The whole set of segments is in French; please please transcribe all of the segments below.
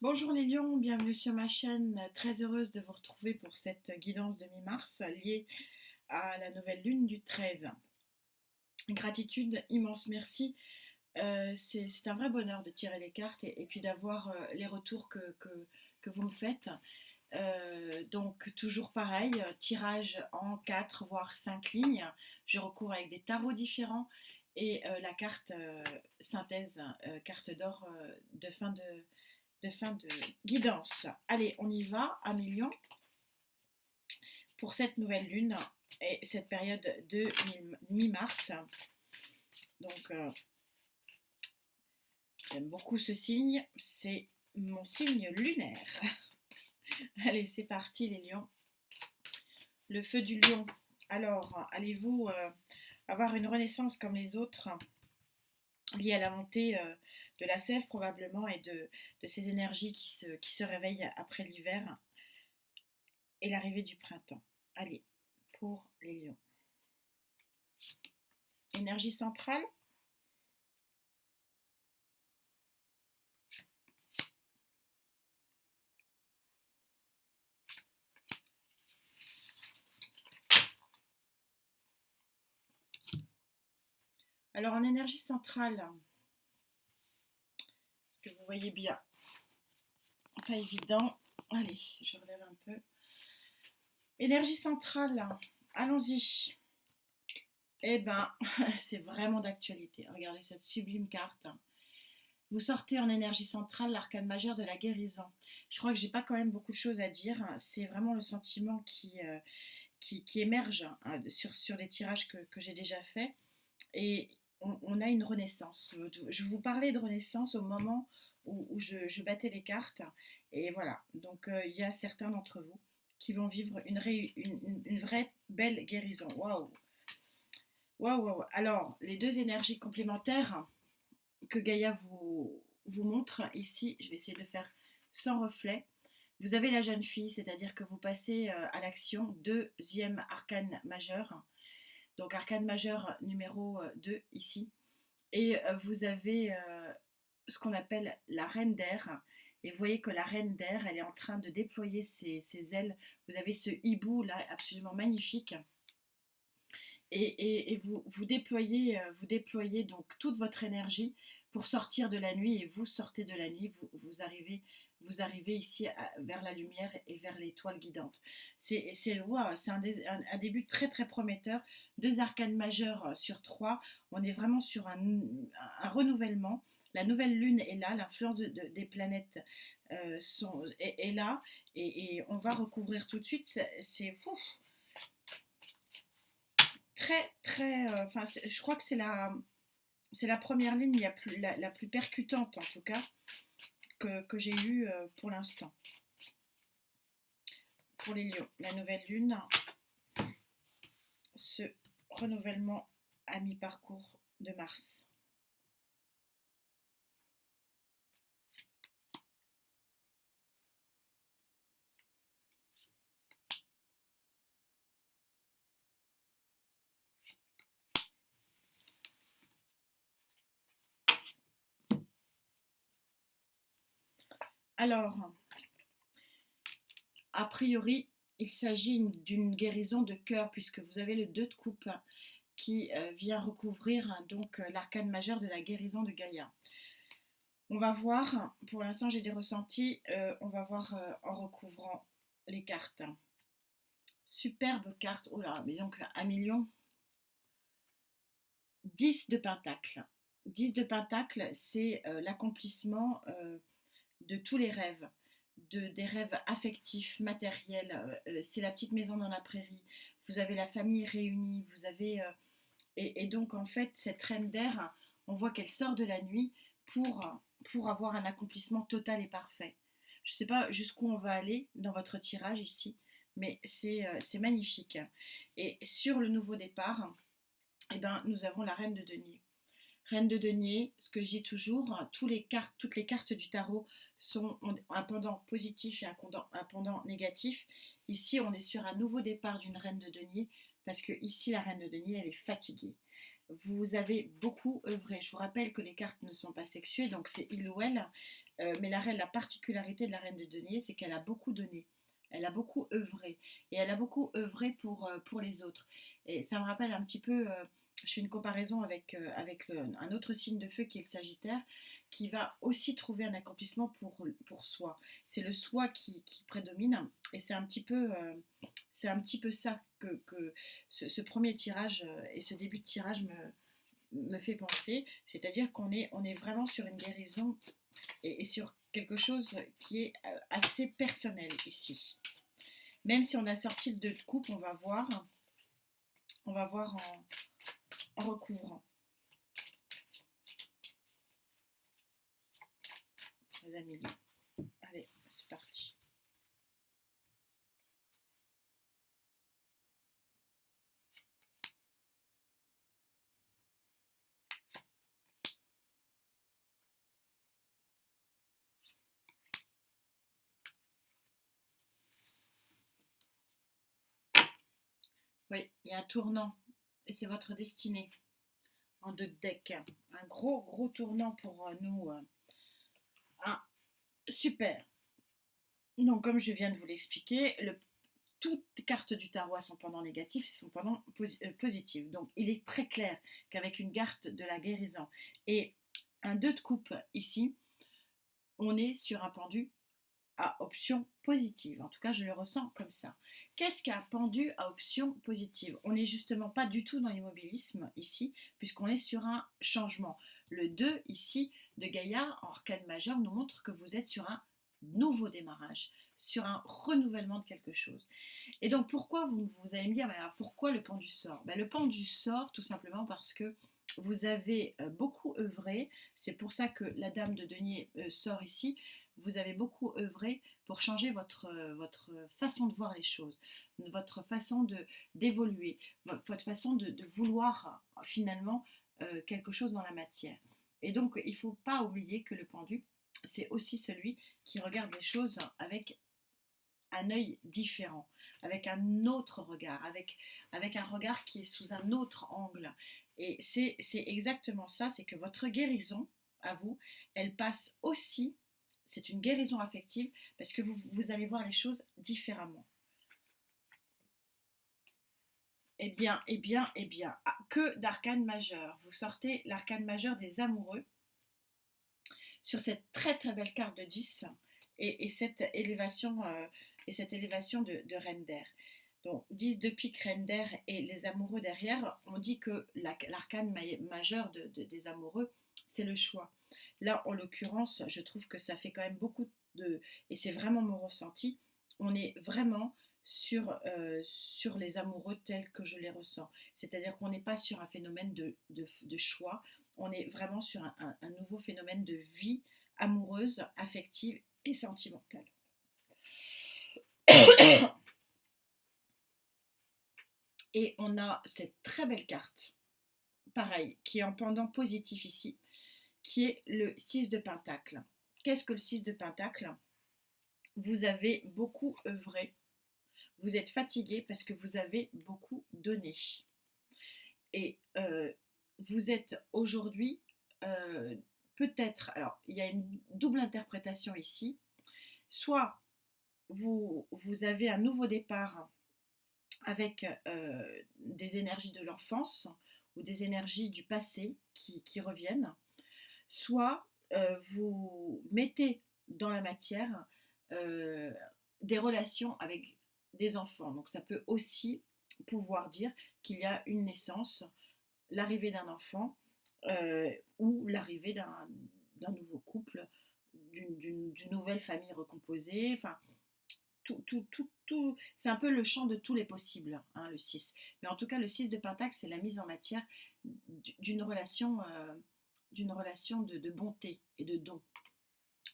Bonjour les lions, bienvenue sur ma chaîne. Très heureuse de vous retrouver pour cette guidance de mi-mars liée à la nouvelle lune du 13. Gratitude, immense merci. C'est un vrai bonheur de tirer les cartes et puis d'avoir les retours que vous me faites. Donc toujours pareil, tirage en 4 voire 5 lignes. Je recours avec des tarots différents et la carte synthèse, carte d'or de fin de guidance. Allez, on y va à millions pour cette nouvelle lune et cette période de mi-mars. Donc, j'aime beaucoup ce signe, c'est mon signe lunaire. Allez, c'est parti les lions. Le feu du lion. Alors, allez-vous avoir une renaissance comme les autres, liée à la montée de la sève probablement et de ces énergies qui se réveillent après l'hiver et l'arrivée du printemps. Allez, pour les lions. Énergie centrale. Alors en énergie centrale, est-ce que vous voyez bien? Pas évident. Allez, je relève un peu. Énergie centrale, allons-y. Eh ben, c'est vraiment d'actualité. Regardez cette sublime carte. Vous sortez en énergie centrale l'arcane majeur de la guérison. Je crois que j'ai pas quand même beaucoup de choses à dire. C'est vraiment le sentiment qui émerge sur les tirages que j'ai déjà faits. Et on a une renaissance. Je vous parlais de renaissance au moment où je battais les cartes. Et voilà, donc il y a certains d'entre vous qui vont vivre une vraie belle guérison. Waouh, waouh, waouh. Alors, les deux énergies complémentaires que Gaïa vous montre ici, je vais essayer de le faire sans reflet. Vous avez la jeune fille, c'est-à-dire que vous passez à l'action, deuxième arcane majeur, donc arcane majeur numéro 2 ici. Et vous avez ce qu'on appelle la reine d'air. Et vous voyez que la reine d'air, elle est en train de déployer ses ailes. Vous avez ce hibou là, absolument magnifique. Et vous déployez donc toute votre énergie pour sortir de la nuit. Et vous sortez de la nuit, vous arrivez ici vers la lumière et vers l'étoile guidante. Wow, c'est un début très très prometteur. Deux arcanes majeures sur trois. On est vraiment sur un renouvellement. La nouvelle lune est là, l'influence des planètes est là. Et on va recouvrir tout de suite. C'est très très. Enfin, je crois que c'est la première ligne la plus percutante en tout cas que j'ai eue pour l'instant. Pour les lions, la nouvelle lune, ce renouvellement à mi-parcours de Mars. Alors, a priori, il s'agit d'une guérison de cœur puisque vous avez le 2 de coupe qui vient recouvrir donc l'arcane majeur de la guérison de Gaïa. On va voir, pour l'instant j'ai des ressentis, on va voir en recouvrant les cartes. Superbe carte, oh là, mais donc un million. 10 de pentacle. 10 de pentacle, c'est l'accomplissement de tous les rêves, des rêves affectifs, matériels. C'est la petite maison dans la prairie. Vous avez la famille réunie. Vous avez et donc en fait cette reine d'air, on voit qu'elle sort de la nuit pour avoir un accomplissement total et parfait. Je ne sais pas jusqu'où on va aller dans votre tirage ici, mais c'est magnifique. Et sur le nouveau départ, eh ben, nous avons la reine de denier. Reine de denier, ce que je dis toujours, toutes les cartes du tarot ont un pendant positif et un pendant négatif. Ici, on est sur un nouveau départ d'une reine de denier, parce que ici, la reine de denier, elle est fatiguée. Vous avez beaucoup œuvré. Je vous rappelle que les cartes ne sont pas sexuées, donc c'est il ou elle. Mais la particularité de la reine de denier, c'est qu'elle a beaucoup donné. Elle a beaucoup œuvré. Et elle a beaucoup œuvré pour les autres. Et ça me rappelle un petit peu, je fais une comparaison avec un autre signe de feu qui est le Sagittaire, qui va aussi trouver un accomplissement pour soi. C'est le soi qui prédomine. Et c'est un petit peu ça que ce premier tirage et ce début de tirage me fait penser. C'est-à-dire on est vraiment sur une guérison et sur quelque chose qui est assez personnel ici. Même si on a sorti le 2 de coupe, on va voir en recouvrant. Les amis, allez, c'est parti. Oui, il y a un tournant et c'est votre destinée en 2 de deck. Un gros tournant pour nous. Ah, super. Donc, comme je viens de vous l'expliquer, toutes les cartes du tarot à son pendant négatif, c'est son pendant positif. Donc, il est très clair qu'avec une carte de la guérison et un 2 de coupe ici, on est sur un pendu à option positive. En tout cas, je le ressens comme ça. Qu'est-ce qu'un pendu à option positive? On n'est justement pas du tout dans l'immobilisme ici, puisqu'on est sur un changement. Le 2 ici de Gaïa en arcane majeur nous montre que vous êtes sur un nouveau démarrage, sur un renouvellement de quelque chose. Et donc pourquoi vous allez me dire, alors pourquoi le pendu sort? Le pendu sort tout simplement parce que vous avez beaucoup œuvré, c'est pour ça que la dame de denier sort ici, vous avez beaucoup œuvré pour changer votre façon de voir les choses, votre façon d'évoluer, votre façon de vouloir finalement quelque chose dans la matière. Et donc, il ne faut pas oublier que le pendu, c'est aussi celui qui regarde les choses avec un œil différent, avec un autre regard, avec un regard qui est sous un autre angle. Et c'est exactement ça, c'est que votre guérison, à vous, elle passe aussi, c'est une guérison affective, parce que vous allez voir les choses différemment. Eh bien, que d'arcane majeur. Vous sortez l'arcane majeur des amoureux sur cette très très belle carte de 10 et cette élévation de reine d'air. Donc 10 de pique, reine d'air et les amoureux derrière, on dit que l'arcane majeur des amoureux, c'est le choix. Là, en l'occurrence, je trouve que ça fait quand même beaucoup de... Et c'est vraiment mon ressenti. On est vraiment sur les amoureux tels que je les ressens. C'est-à-dire qu'on n'est pas sur un phénomène de choix, on est vraiment sur un nouveau phénomène de vie amoureuse, affective et sentimentale. Et on a cette très belle carte, pareil, qui est en pendant positif ici, qui est le 6 de Pentacle. Qu'est-ce que le 6 de Pentacle? Vous avez beaucoup œuvré, vous êtes fatigué parce que vous avez beaucoup donné. Et vous êtes aujourd'hui peut-être, alors il y a une double interprétation ici, soit vous avez un nouveau départ avec des énergies de l'enfance ou des énergies du passé qui reviennent, soit vous mettez dans la matière des relations avec des enfants. Donc ça peut aussi pouvoir dire qu'il y a une naissance, l'arrivée d'un enfant ou l'arrivée d'un nouveau couple, d'une nouvelle famille recomposée. Enfin, tout, c'est un peu le champ de tous les possibles, hein, le 6. Mais en tout cas, le 6 de Pentacle, c'est la mise en matière d'une relation, de bonté et de don.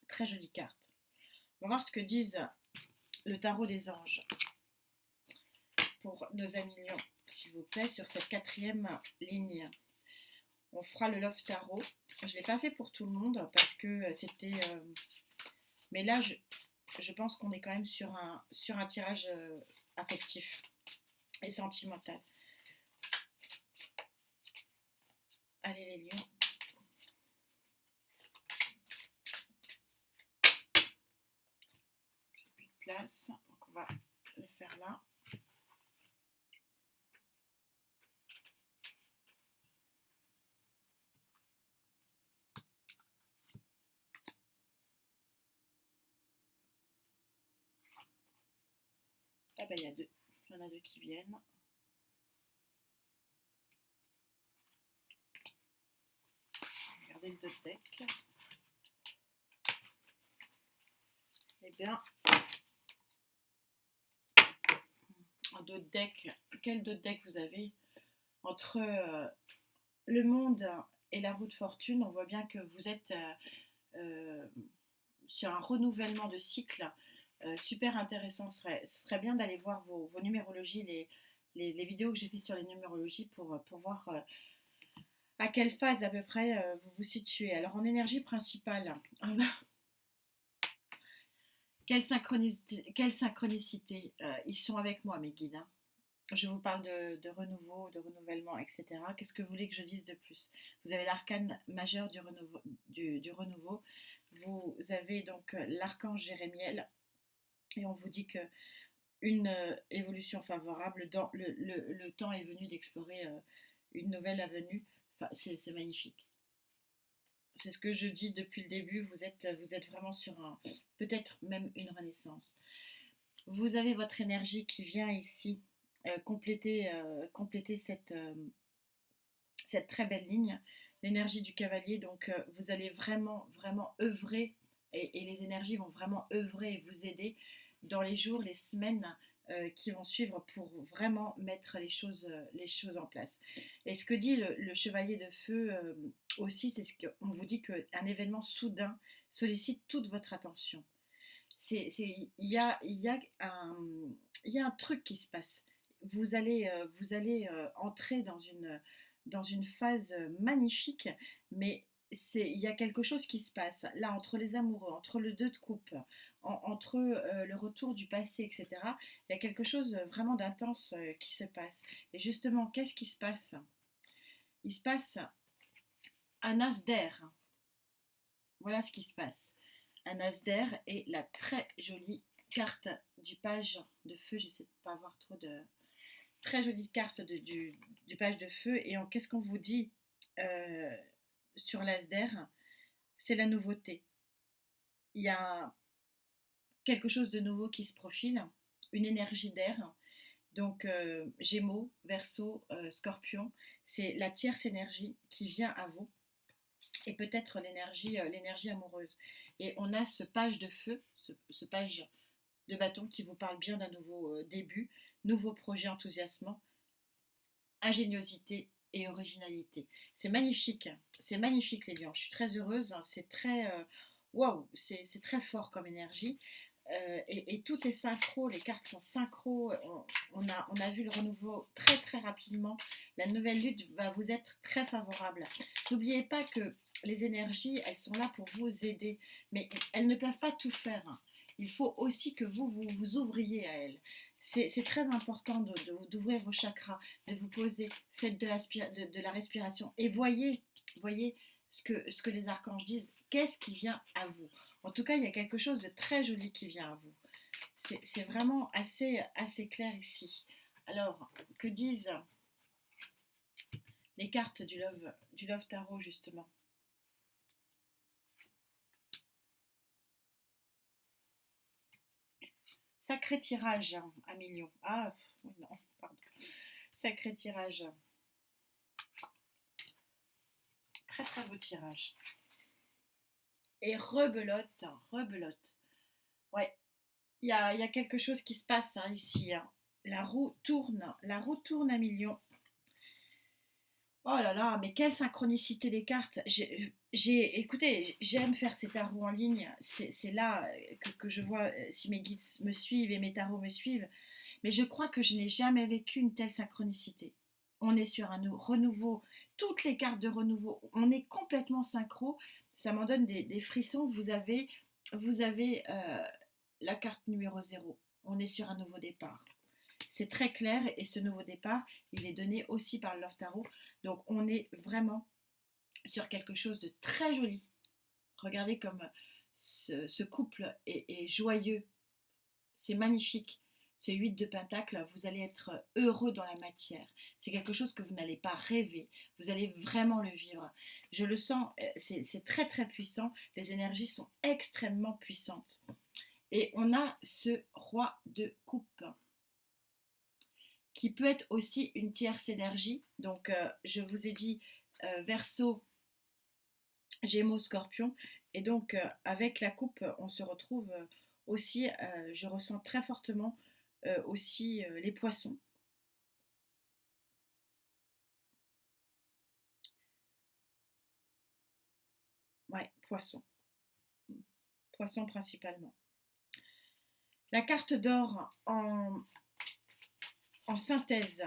Très jolie carte. On va voir ce que disent le tarot des anges pour nos amis lions, s'il vous plaît, sur cette 4e ligne. On fera le Love Tarot. Je ne l'ai pas fait pour tout le monde parce que c'était... mais là, je pense qu'on est quand même sur un tirage affectif et sentimental. Allez les lions. place. Donc on va le faire là. Ah ben il y a deux. Il y en a deux qui viennent. Regardez le d'autres deck. Eh bien, d'autres decks. Quel d'autres decks vous avez? Entre le monde et la roue de fortune, on voit bien que vous êtes euh, sur un renouvellement de cycle super intéressant. Ce serait bien d'aller voir vos numérologies, les vidéos que j'ai fait sur les numérologies pour voir à quelle phase à peu près vous vous situez. Alors en énergie principale, ah bah, quelle synchronicité ils sont avec moi mes guides, hein. Je vous parle de renouveau, de renouvellement, etc. Qu'est-ce que vous voulez que je dise de plus? Vous avez l'arcane majeur du renouveau. Vous avez donc l'archange Jérémiel. Et on vous dit que une évolution favorable, dans le temps est venu d'explorer une nouvelle avenue. Enfin, c'est magnifique. C'est ce que je dis depuis le début. Vous êtes vraiment sur peut-être même une renaissance. Vous avez votre énergie qui vient ici compléter cette très belle ligne, l'énergie du cavalier. Donc, vous allez vraiment, vraiment œuvrer et les énergies vont vraiment œuvrer et vous aider dans les jours, les semaines qui vont suivre pour vraiment mettre les choses en place. Et ce que dit le chevalier de feu aussi, c'est ce qu'on vous dit qu'un événement soudain sollicite toute votre attention. Il y a un truc qui se passe. Vous allez entrer dans une phase magnifique, mais il y a quelque chose qui se passe là entre les amoureux, entre le deux de coupe, entre le retour du passé, etc. Il y a quelque chose vraiment d'intense qui se passe. Et justement, qu'est-ce qui se passe? Il se passe un as d'air. Voilà ce qui se passe. Un as d'air et la très jolie carte du page de feu. J'essaie de ne pas avoir trop de... Très jolie carte du page de feu. Et qu'est-ce qu'on vous dit sur l'as d'air? C'est la nouveauté. Il y a quelque chose de nouveau qui se profile, une énergie d'air. Donc Gémeaux, Verseau, Scorpion, c'est la tierce énergie qui vient à vous et peut-être l'énergie amoureuse. Et on a ce page de feu, ce page de bâton qui vous parle bien d'un nouveau début, nouveau projet enthousiasmant, ingéniosité et originalité. C'est magnifique les lions. Je suis très heureuse, hein. C'est très waouh, c'est très fort comme énergie. Et tout est synchro, les cartes sont synchro. On a vu le renouveau très très rapidement. La nouvelle lutte va vous être très favorable. N'oubliez pas que les énergies, elles sont là pour vous aider, mais elles ne peuvent pas tout faire, hein. Il faut aussi que vous ouvriez à elles. C'est très important d'ouvrir vos chakras, de vous poser, faites de la respiration et voyez ce que les archanges disent. Qu'est-ce qui vient à vous? En tout cas, il y a quelque chose de très joli qui vient à vous. C'est vraiment assez clair ici. Alors, que disent les cartes du Love Tarot, justement? Sacré tirage, hein, à million. Ah, non, pardon. Sacré tirage. Très très beau tirage. Et rebelote, rebelote. Ouais, il y a quelque chose qui se passe hein, ici, hein. La roue tourne à million. Oh là là, mais quelle synchronicité des cartes. Écoutez, j'aime faire ces tarots en ligne. C'est là que je vois si mes guides me suivent et mes tarots me suivent. Mais je crois que je n'ai jamais vécu une telle synchronicité. On est sur un renouveau, toutes les cartes de renouveau, on est complètement synchro. Ça m'en donne des frissons. Vous avez la carte numéro 0. On est sur un nouveau départ. C'est très clair et ce nouveau départ, il est donné aussi par le Love Tarot. Donc on est vraiment sur quelque chose de très joli. Regardez comme ce couple est joyeux. c'est magnifique. Ce 8 de Pentacle, vous allez être heureux dans la matière. C'est quelque chose que vous n'allez pas rêver. Vous allez vraiment le vivre. Je le sens, c'est très très puissant. Les énergies sont extrêmement puissantes. Et on a ce roi de coupe qui peut être aussi une tierce énergie. Donc, je vous ai dit Verseau, Gémeaux, Scorpion. Et donc, avec la coupe, on se retrouve aussi, je ressens très fortement aussi les poissons. Ouais, poissons. Poissons principalement. La carte d'or en synthèse.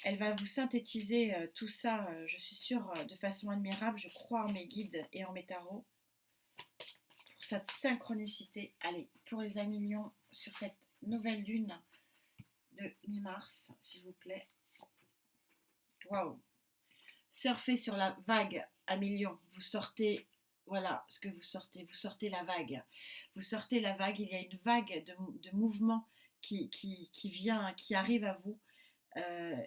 Elle va vous synthétiser tout ça, je suis sûre, de façon admirable. Je crois en mes guides et en mes tarots. Pour cette synchronicité, allez, pour les millions sur cette nouvelle lune de mi-mars, s'il vous plaît. Waouh! Surfez sur la vague à millions. Vous sortez, voilà ce que vous sortez. Vous sortez la vague. Vous sortez la vague. Il y a une vague de mouvement qui vient, qui arrive à vous. Euh,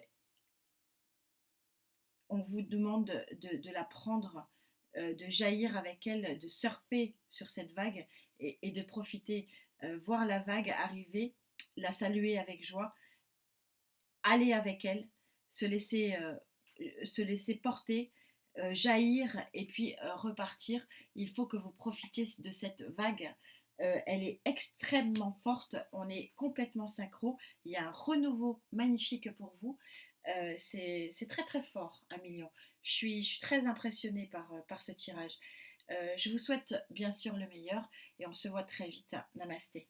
on vous demande de la prendre, de jaillir avec elle, de surfer sur cette vague et de profiter, voir la vague arriver, la saluer avec joie, aller avec elle, se laisser porter, jaillir et puis repartir. Il faut que vous profitiez de cette vague. Elle est extrêmement forte, on est complètement synchro, il y a un renouveau magnifique pour vous. C'est très très fort, un million. Je suis très impressionnée par ce tirage. Je vous souhaite bien sûr le meilleur et on se voit très vite. Namasté.